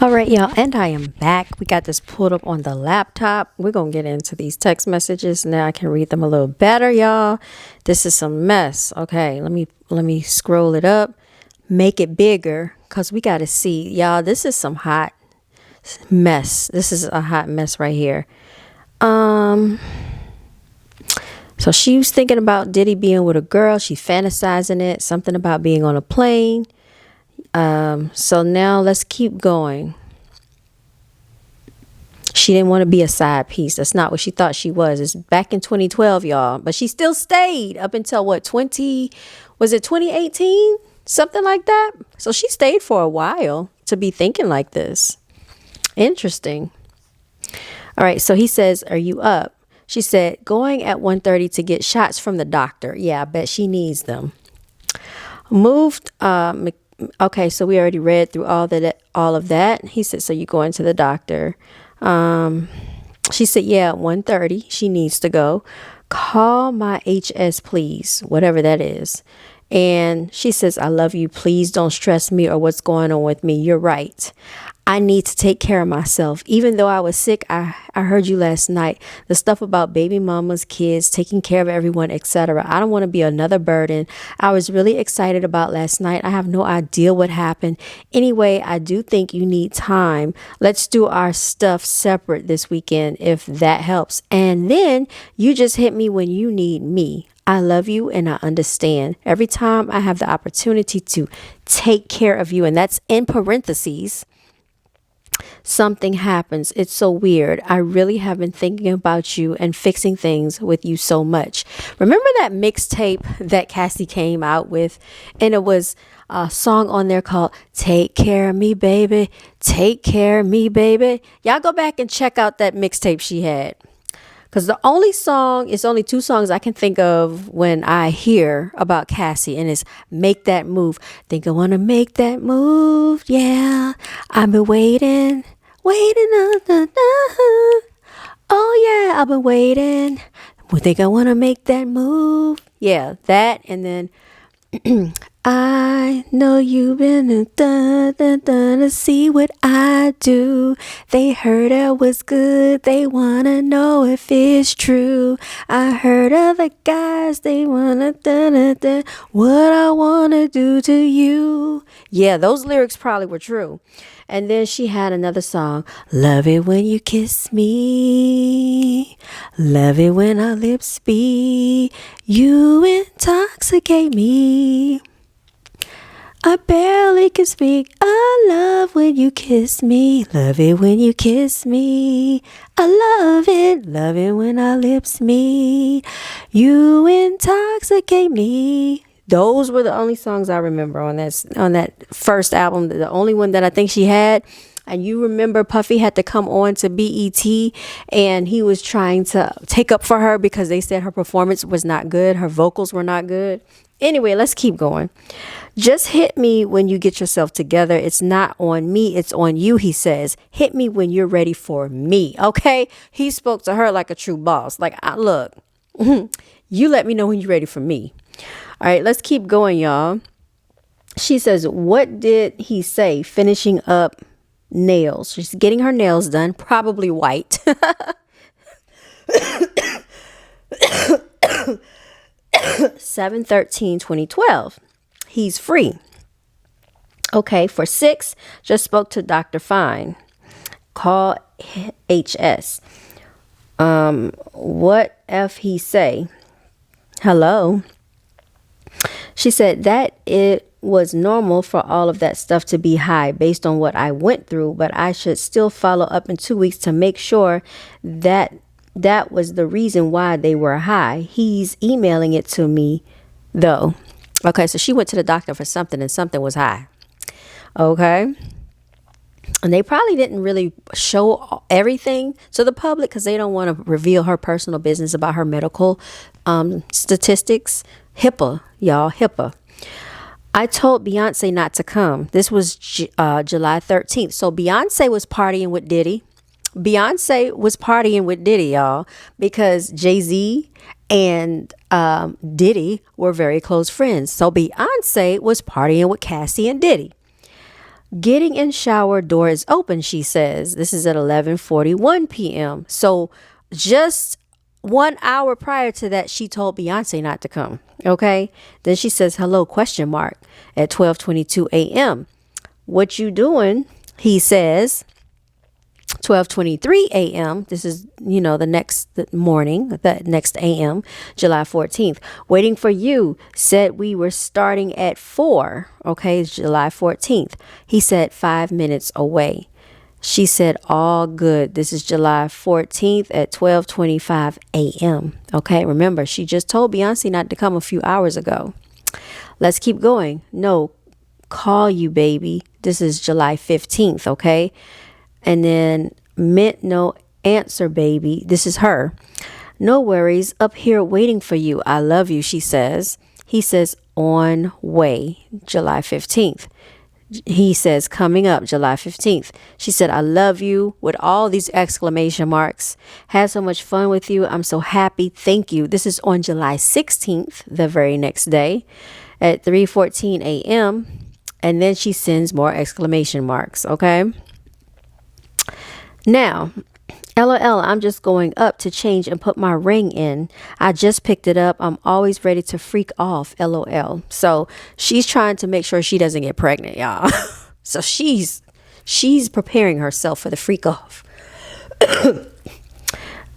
All right, y'all, and I am back. We got this pulled up on the laptop. We're gonna get into these text messages now. I can read them a little better, y'all. This is some mess. Okay, let me scroll it up, make it bigger, cause we gotta see, y'all. This is some hot mess. This is a hot mess right here. Um, so she was thinking about Diddy being with a girl. She's fantasizing it. Something about being on a plane. So now let's keep going. She didn't want to be a side piece. That's not what she thought she was. It's back in 2012, y'all. But she still stayed up until what, was it 2018? Something like that. So she stayed for a while to be thinking like this. Interesting. All right. So he says, are you up? She said, going at 1:30 to get shots from the doctor. Yeah, I bet she needs them. Moved, okay, so we already read through all of that. He said, so you going to the doctor. She said, yeah, at 1:30 she needs to go. Call my HS, please, whatever that is. And she says, I love you. Please don't stress me or what's going on with me. You're right. I need to take care of myself. Even though I was sick, I heard you last night. The stuff about baby mamas, kids, taking care of everyone, etc. I don't want to be another burden. I was really excited about last night. I have no idea what happened. Anyway, I do think you need time. Let's do our stuff separate this weekend if that helps. And then you just hit me when you need me. I love you and I understand. Every time I have the opportunity to take care of you, and that's in parentheses, something happens. It's so weird. I really have been thinking about you and fixing things with you so much. Remember that mixtape that Cassie came out with? And it was a song on there called Take Care of Me, Baby. Take Care of Me, Baby. Y'all go back and check out that mixtape she had. Because it's only two songs I can think of when I hear about Cassie, and it's Make That Move. Think I want to make that move, yeah. I've been waiting. Oh, yeah, I've been waiting. Think I want to make that move. Yeah, that, and then I know you've been to see what I do. They heard I was good. They want to know if it's true. I heard other guys, they want to what I want to do to you. Yeah, those lyrics probably were true. And then she had another song. Love it when you kiss me. Love it when our lips speak. You intoxicate me. I barely can speak. I love when you kiss me. Love it when you kiss me. I love it. Love it when our lips meet. You intoxicate me. Those were the only songs I remember on that first album. The only one that I think she had. And you remember Puffy had to come on to BET and he was trying to take up for her because they said her performance was not good. Her vocals were not good. Anyway, let's keep going. Just hit me when you get yourself together. It's not on me. It's on you, he says. Hit me when you're ready for me. Okay. He spoke to her like a true boss. Like, look, you let me know when you're ready for me. All right, let's keep going, y'all. She says, what did he say? Finishing up nails. She's getting her nails done, probably white. 7/13/2012. He's free. Okay, for 6, just spoke to Dr. Fine. Call HS. What if he say? Hello. She said that it was normal for all of that stuff to be high based on what I went through, but I should still follow up in 2 weeks to make sure that that was the reason why they were high. He's emailing it to me though. Okay, so she went to the doctor for something and something was high. Okay. And they probably didn't really show everything to the public because they don't want to reveal her personal business about her medical statistics. HIPAA, y'all, HIPAA. I told Beyonce not to come. This was July 13th. So Beyonce was partying with Diddy. Y'all, because Jay-Z and Diddy were very close friends. So Beyonce was partying with Cassie and Diddy. Getting in shower, door is open, she says. This is at 11:41 p.m. So just 1 hour prior to that, she told Beyonce not to come. Okay. Then she says, hello, question mark, at 12:22 a.m. What you doing? He says. 12:23 a.m. This is, the next morning, the next a.m., July 14th. Waiting for you. Said we were starting at 4. Okay, it's July 14th. He said 5 minutes away. She said, all good. This is July 14th at 12:25 a.m. Okay, remember, she just told Beyonce not to come a few hours ago. Let's keep going. No, call you, baby. This is July 15th. Okay. And then meant no answer, baby. This is her. No worries. Up here waiting for you. I love you, she says. He says, on way, July 15th. He says, coming up, July 15th. She said, I love you, with all these exclamation marks. Had so much fun with you. I'm so happy. Thank you. This is on July 16th, the very next day at 3:14 a.m. And then she sends more exclamation marks. Okay. Now, LOL, I'm just going up to change and put my ring in. I just picked it up. I'm always ready to freak off. LOL. So she's trying to make sure she doesn't get pregnant, y'all. So she's preparing herself for the freak off.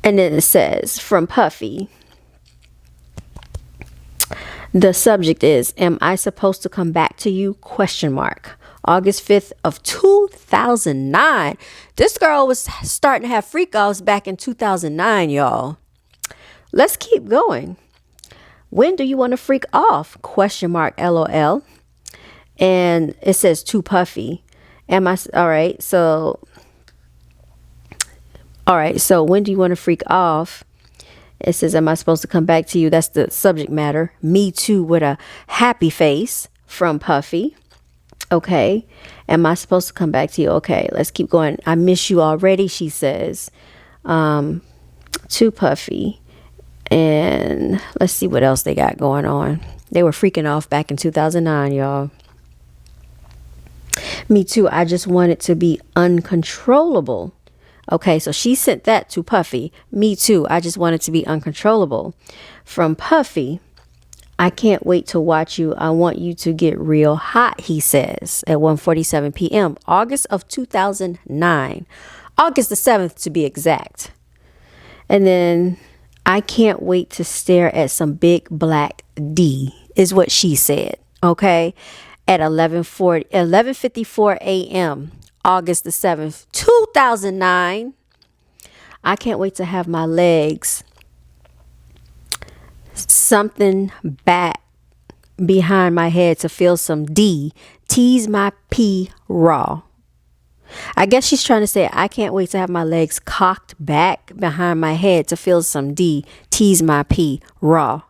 And then it says from Puffy. The subject is, am I supposed to come back to you? Question mark. August 5th of 2009. This girl was starting to have freak offs back in 2009, y'all. Let's keep going. When do you want to freak off? Question mark, LOL. And it says to Puffy. All right. So when do you want to freak off? It says, am I supposed to come back to you? That's the subject matter. Me too, with a happy face from Puffy. Okay. Am I supposed to come back to you? Okay, let's keep going. I miss you already, she says, to Puffy. And let's see what else they got going on. They were freaking off back in 2009, y'all. Me too. I just wanted to be uncontrollable. Okay, so she sent that to Puffy. Me too. I just wanted to be uncontrollable. From Puffy. I can't wait to watch you. I want you to get real hot, he says, at 1:47 p.m. August of 2009. August the 7th to be exact. And then I can't wait to stare at some big black D is what she said. Okay. At 11:54 a.m. August the 7th, 2009. I can't wait to have my legs something back behind my head to feel some D. Tease my P raw. I guess she's trying to say, I can't wait to have my legs cocked back behind my head to feel some D. Tease my P raw.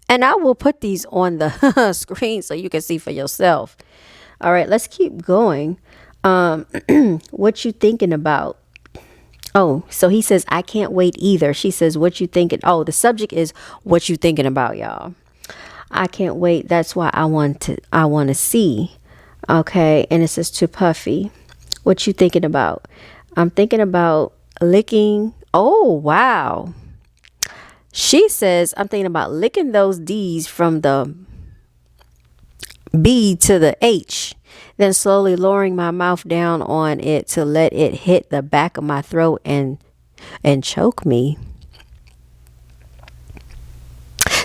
And I will put these on the screen so you can see for yourself. All right, let's keep going. What you thinking about? Oh, so he says, I can't wait either. She says, what you thinking? Oh, the subject is what you thinking about, y'all. I can't wait. That's why I want to see. Okay. And it says to Puffy, what you thinking about? I'm thinking about licking. Oh, wow. She says, I'm thinking about licking those D's from the B to the H, then slowly lowering my mouth down on it to let it hit the back of my throat and choke me.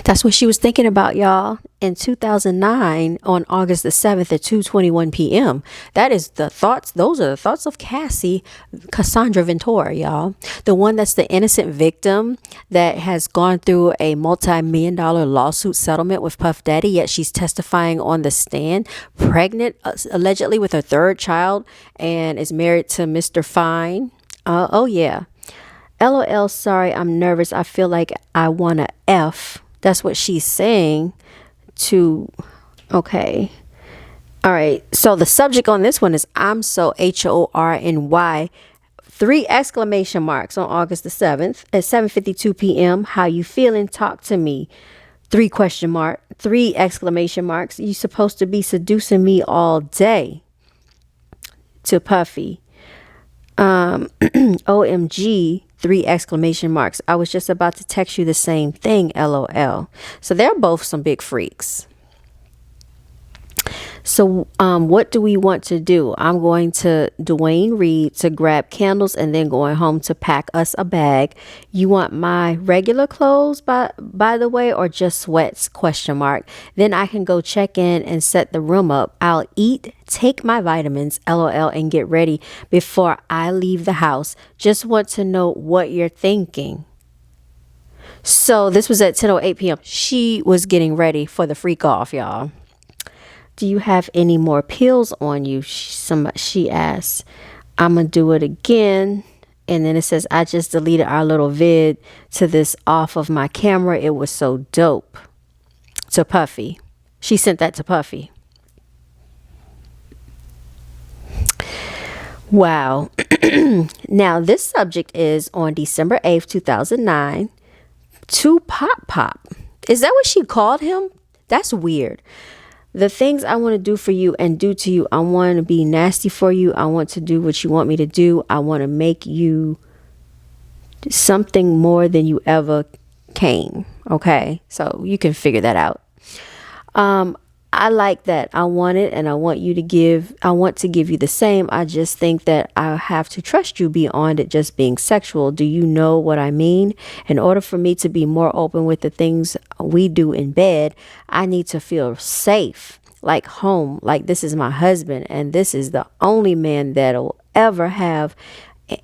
That's what she was thinking about, y'all, in 2009 on August the 7th at 2:21 p.m. That is the thoughts. Those are the thoughts of Cassie, Cassandra Ventura, y'all. The one that's the innocent victim that has gone through a multi-million-dollar lawsuit settlement with Puff Daddy, yet she's testifying on the stand, pregnant, allegedly with her third child, and is married to Mr. Fine. Oh, yeah. LOL, sorry, I'm nervous. I feel like I want to F. That's what she's saying to, okay. All right. So the subject on this one is I'm so HORNY. 3 exclamation marks on August the 7th at 7:52 p.m. How you feeling? Talk to me. 3 question mark. 3 exclamation marks. You supposed to be seducing me all day. to Puffy. OMG, 3 exclamation marks. I was just about to text you the same thing, LOL. So they're both some big freaks. So what do we want to do? I'm going to Dwayne Reed to grab candles and then going home to pack us a bag. You want my regular clothes by the way, or just sweats? Question mark. Then I can go check in and set the room up. I'll eat, take my vitamins, LOL, and get ready before I leave the house. Just want to know what you're thinking. So this was at 10:08 p.m. She was getting ready for the freak off, y'all. Do you have any more pills on you? She asked. I'm going to do it again. And then it says, I just deleted our little vid to this off of my camera. It was so dope. To Puffy. She sent that to Puffy. Wow. Now, this subject is on December 8th, 2009. To Pop Pop. Is that what she called him? That's weird. The things I want to do for you and do to you. I want to be nasty for you. I want to do what you want me to do. I want to make you something more than you ever came. Okay. So you can figure that out. I like that. I want it, and I want to give you the same. I just think that I have to trust you beyond it just being sexual. Do you know what I mean? In order for me to be more open with the things we do in bed, I need to feel safe, like home, like this is my husband, and this is the only man that'll ever have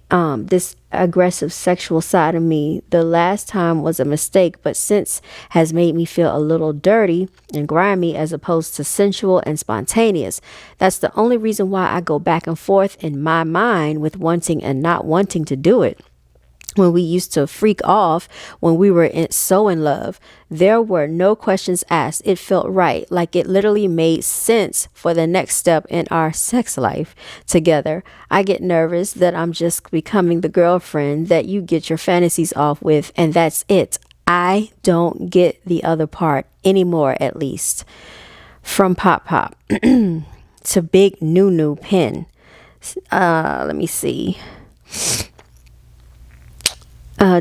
this aggressive sexual side of me. The last time was a mistake, but since has made me feel a little dirty and grimy as opposed to sensual and spontaneous. That's the only reason why I go back and forth in my mind with wanting and not wanting to do it. When we used to freak off, when we were so in love, there were no questions asked. It felt right, like it literally made sense for the next step in our sex life together. I get nervous that I'm just becoming the girlfriend that you get your fantasies off with, and that's it. I don't get the other part anymore, at least. From Pop Pop to Big Nunu Pen. Let me see.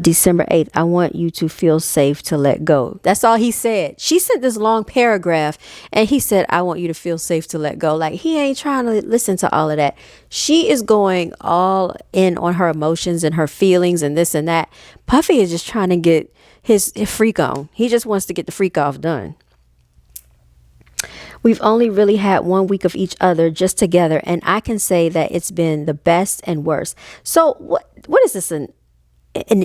December 8th, I want you to feel safe to let go. That's all he said. She sent this long paragraph and he said, I want you to feel safe to let go. Like, he ain't trying to listen to all of that. She is going all in on her emotions and her feelings and this and that. Puffy is just trying to get his freak on. He just wants to get the freak off done. We've only really had 1 week of each other just together, and I can say that it's been the best and worst. So what is this, an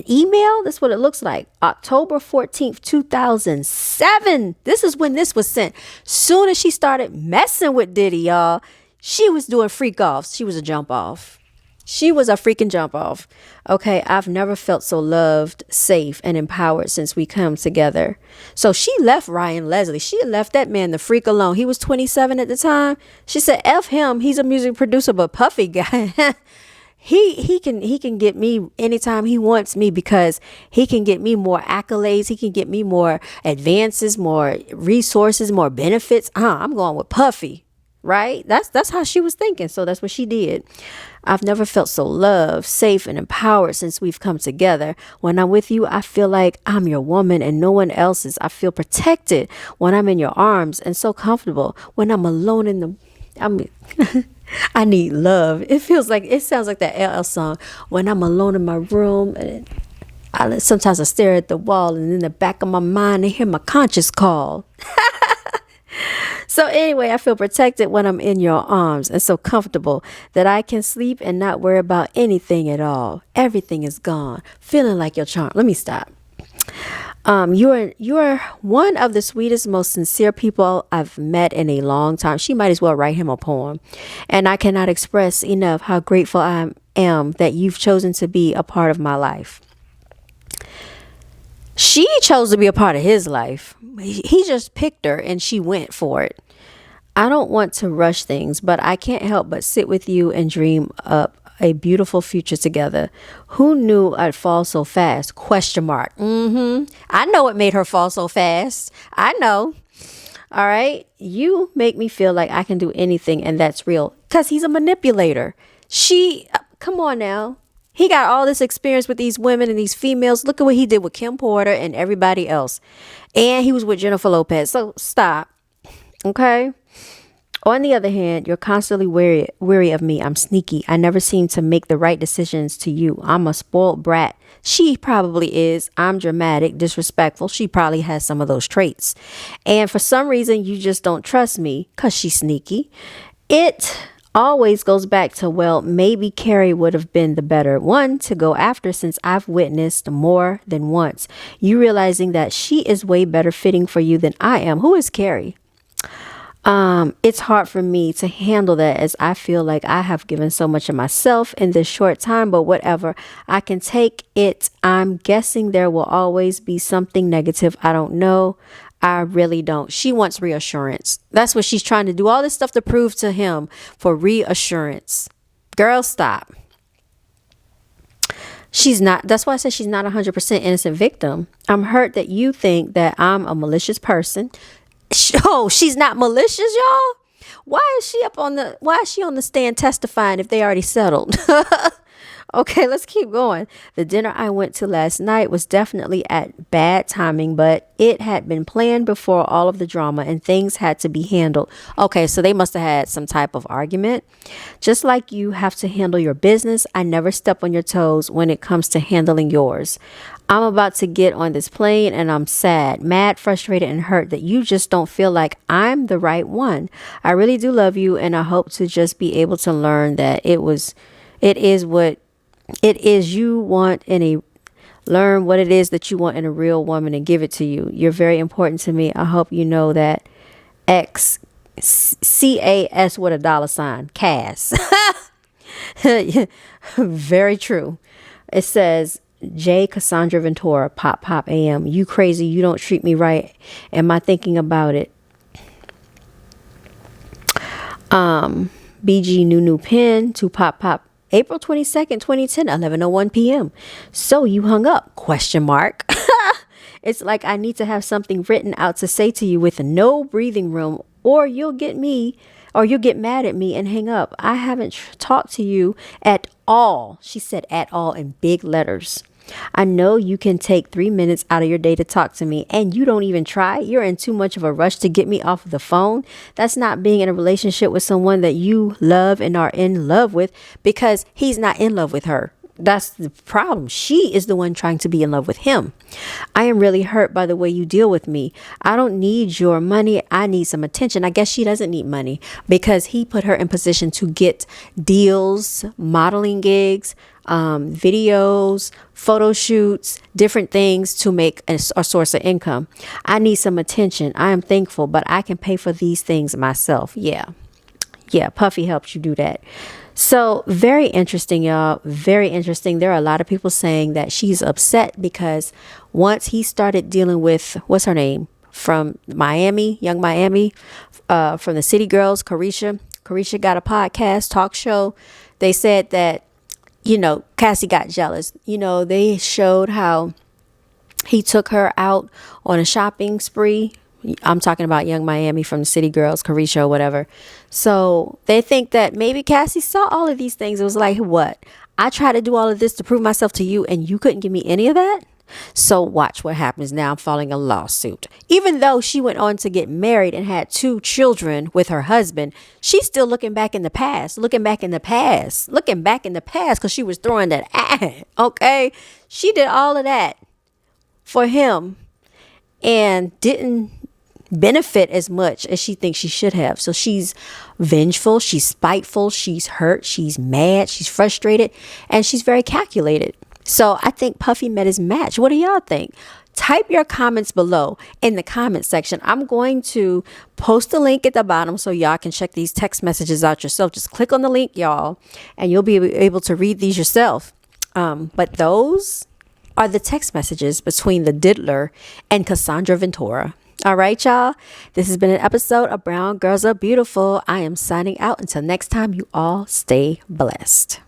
email? That's what it looks like. October 14th, 2007. This is when this was sent. Soon as she started messing with Diddy, y'all, she was doing freak offs. She was a jump off. She was a freaking jump off. Okay, I've never felt so loved, safe, and empowered since we come together. So she left Ryan Leslie. She left that man the freak alone. He was 27 at the time. She said, F him. He's a music producer, but Puffy guy. He can get me anytime he wants me, because he can get me more accolades. He can get me more advances, more resources, more benefits. I'm going with Puffy, right? That's how she was thinking. So that's what she did. I've never felt so loved, safe, and empowered since we've come together. When I'm with you, I feel like I'm your woman and no one else's. I feel protected when I'm in your arms and so comfortable. When I'm alone I need love. It sounds like that LL song. When I'm alone in my room, and sometimes I stare at the wall, and in the back of my mind, I hear my conscience call. So anyway, I feel protected when I'm in your arms and so comfortable that I can sleep and not worry about anything at all. Everything is gone. Feeling like your charm. Let me stop. You're one of the sweetest, most sincere people I've met in a long time. She might as well write him a poem. And I cannot express enough how grateful I am that you've chosen to be a part of my life. She chose to be a part of his life. He just picked her and she went for it. I don't want to rush things, but I can't help but sit with you and dream up a beautiful future together. Who knew I'd fall so fast? Question mark. I know it made her fall so fast. I know. All right. You make me feel like I can do anything, and that's real, because he's a manipulator. Come on now. He got all this experience with these women and these females. Look at what he did with Kim Porter and everybody else. And he was with Jennifer Lopez. So stop. Okay. On the other hand, you're constantly weary of me. I'm sneaky. I never seem to make the right decisions to you. I'm a spoiled brat. She probably is. I'm dramatic, disrespectful. She probably has some of those traits. And for some reason, you just don't trust me because she's sneaky. It always goes back to, well, maybe Carrie would have been the better one to go after, since I've witnessed more than once you realizing that she is way better fitting for you than I am. Who is Carrie? It's hard for me to handle that, as I feel like I have given so much of myself in this short time, but whatever, I can take it. I'm guessing there will always be something negative. I don't know. I really don't. She wants reassurance. That's what she's trying to do. All this stuff to prove to him for reassurance. Girl, stop. She's not. That's why I said she's not 100% innocent victim. I'm hurt that you think that I'm a malicious person. Oh, she's not malicious, y'all. Why is she on the stand testifying if they already settled? Okay, let's keep going. The dinner I went to last night was definitely at bad timing, but it had been planned before all of the drama and things had to be handled. Okay, so they must have had some type of argument. Just like you have to handle your business, I never step on your toes when it comes to handling yours. I'm about to get on this plane and I'm sad, mad, frustrated, and hurt that you just don't feel like I'm the right one. I really do love you, and I hope to just be able to learn that it is what it is you want in a learn what it is that you want in a real woman and give it to you. You're very important to me. I hope you know that. CAS with a $, Cass. Very true. It says, J. Cassandra Ventura, Pop AM. You crazy. You don't treat me right. Am I thinking about it? BG Nunu Pin to Pop. April 22nd, 2010, 11:01 p.m. So you hung up? Question mark. It's like I need to have something written out to say to you with no breathing room, or you'll get mad at me and hang up. I haven't talked to you at all. She said at all in big letters. I know you can take 3 minutes out of your day to talk to me, and you don't even try. You're in too much of a rush to get me off of the phone. That's not being in a relationship with someone that you love and are in love with, because he's not in love with her. That's the problem. She is the one trying to be in love with him. I am really hurt by the way you deal with me. I don't need your money. I need some attention. I guess she doesn't need money because he put her in position to get deals, modeling gigs, videos, photo shoots, different things to make a source of income. I need some attention. I am thankful, but I can pay for these things myself. Yeah, Puffy helps you do that. So very interesting, y'all. Very interesting. There are a lot of people saying that she's upset because once he started dealing with, what's her name? From Miami, Young Miami, from the City Girls, Carisha. Carisha got a podcast, talk show. They said that, Cassie got jealous. They showed how he took her out on a shopping spree. I'm talking about Young Miami from the City Girls, Carisha, or whatever. So they think that maybe Cassie saw all of these things. It was like, what? I tried to do all of this to prove myself to you, and you couldn't give me any of that? So watch what happens now. I'm filing a lawsuit. Even though she went on to get married and had 2 children with her husband, she's still looking back in the past because she was throwing that okay? She did all of that for him and didn't benefit as much as she thinks she should have. So she's vengeful, she's spiteful, she's hurt, she's mad, she's frustrated, and she's very calculated. So I think Puffy met his match. What do y'all think? Type your comments below in the comment section. I'm going to post a link at the bottom so y'all can check these text messages out yourself. Just click on the link, y'all, and you'll be able to read these yourself. But those are the text messages between the diddler and Cassandra Ventura. All right, y'all. This has been an episode of Brown Girls Are Beautiful. I am signing out. Until next time, you all stay blessed.